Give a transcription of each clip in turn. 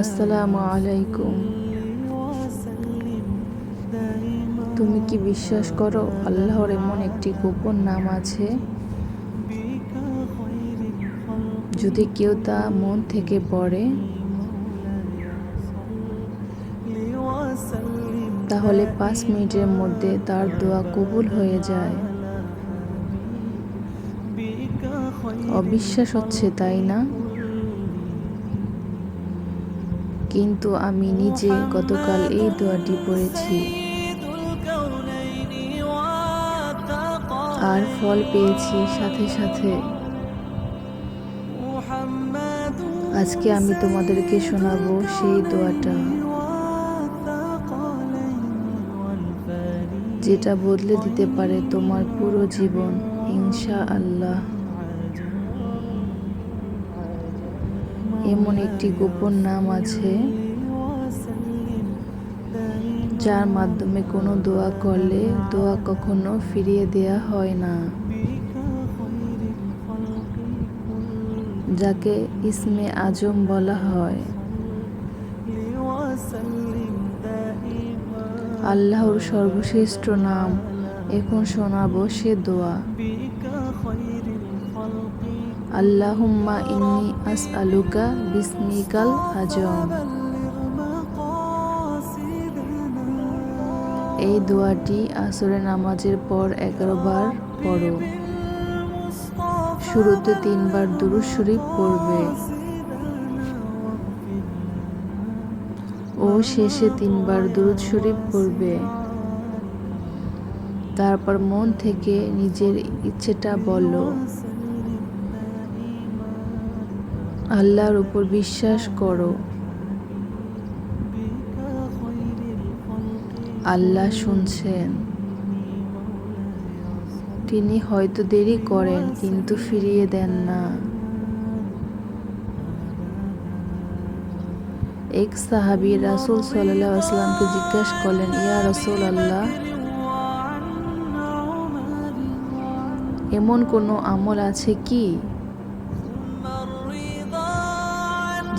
আসসালামু আলাইকুম। তুমি কি বিশ্বাস করো আল্লাহর এমন একটি গোপন নাম আছে, যদি কেউ তা মন থেকে পড়ে তাহলে 5 মিনিটের মধ্যে তার দোয়া কবুল হয়ে যায়। অবিশ্বাস হচ্ছে তাই না? কিন্তু আমি নিজে গতকাল এই দোয়াটি পড়েছি আর ফল পেয়েছি সাথে সাথে। আজকে আমি তোমাদেরকে শোনাবো সেই দোয়াটা, যেটা বদলে দিতে পারে তোমার পুরো জীবন ইনশাআল্লাহ। এমন একটি গোপন নাম আছে যার মাধ্যমে কোনো দোয়া করলে দোয়া কখনো ফিরিয়ে দেয়া হয় না, যাকে ইসমে আজম বলা হয়। আল্লাহর সর্বশ্রেষ্ঠ নাম। এখন শোনাবো সে দোয়া। আল্লাহুম্মা ইন্নী আসআলুকা বিসমিকাল আজম। এই দোয়াটি আসরের নামাজের পর 11 বার পড়ো। শুরুতে 3 বার দুরূদ শরীফ পড়বে ও শেষে 3 বার দুরূদ শরীফ পড়বে। তারপর মন থেকে নিজের ইচ্ছেটা বলো। আল্লাহর উপর বিশ্বাস করো, আল্লাহ শুনছেন। তিনি হয়তো দেরি করেন কিন্তু ফিরিয়ে দেন না। এক সাহাবী রাসূল সাল্লাল্লাহু আলাইহি ওয়াসাল্লামকে জিজ্ঞাসা করলেন, ইয়া রাসূলুল্লাহ, এমন কোনো আমল আছে কি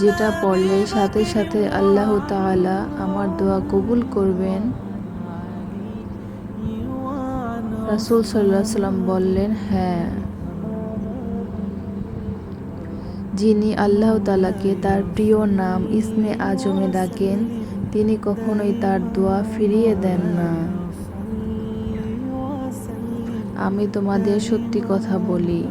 যেটা পড়লে সাথে সাথে আল্লাহ তাআলা আমার দোয়া কবুল করবেন? রাসূল সাল্লাল্লাহু আলাইহি ওয়াসাল্লাম বললেন, হ্যাঁ, যিনি আল্লাহ তাআলাকে তার প্রিয় নাম ইসমে আজমে ডাকেন, তিনি কখনোই তার দোয়া ফিরিয়ে দেন না। আমি তোমাদের সত্যি কথা বলি,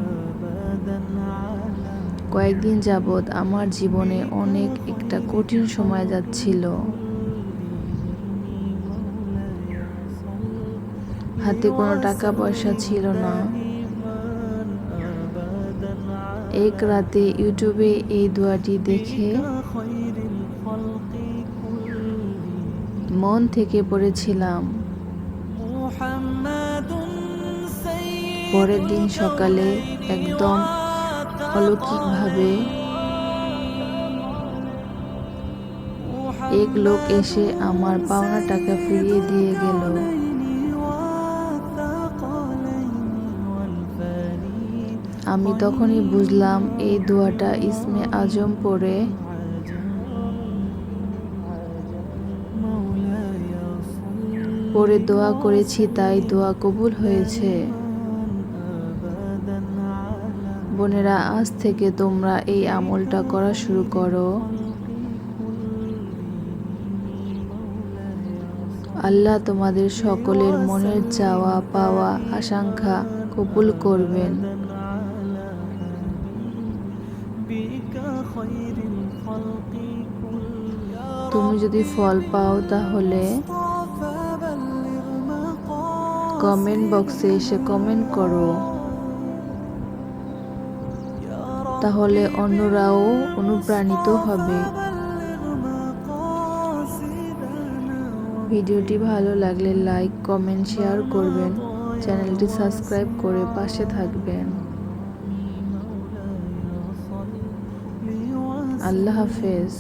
কয়েকদিন যাবৎ আমার জীবনে অনেক একটা কঠিন সময় যাচ্ছিল। হাতে কোনো টাকা পয়সা ছিল না। এক রাতে ইউটিউবে এই দোয়াটি দেখে মন থেকে পড়েছিলাম। পরের দিন সকালে একদম অলৌকিকভাবে এক লোক এসে আমার পাওনা টাকা ফিরিয়ে দিয়ে গেল। আমি তখনই বুঝলাম এই দোয়াটা ইসমে আজম পড়ে দোয়া করেছি, তাই দোয়া কবুল হয়েছে। বোনেরা, আজ থেকে তোমরা এই আমলটা করা শুরু করো। আল্লাহ তোমাদের সকলের মনের চাওয়া পাওয়া আকাঙ্ক্ষা কবুল করবেন। তুমি যদি ফল পাও তাহলে কমেন্ট বক্সে এসে কমেন্ট করো, তাহলে অন্যরাও অনুপ্রাণিত হবে। ভিডিওটি ভালো লাগলে লাইক, কমেন্ট, শেয়ার করবেন। চ্যানেলটি সাবস্ক্রাইব করে পাশে থাকবেন। আল্লাহ হাফেজ।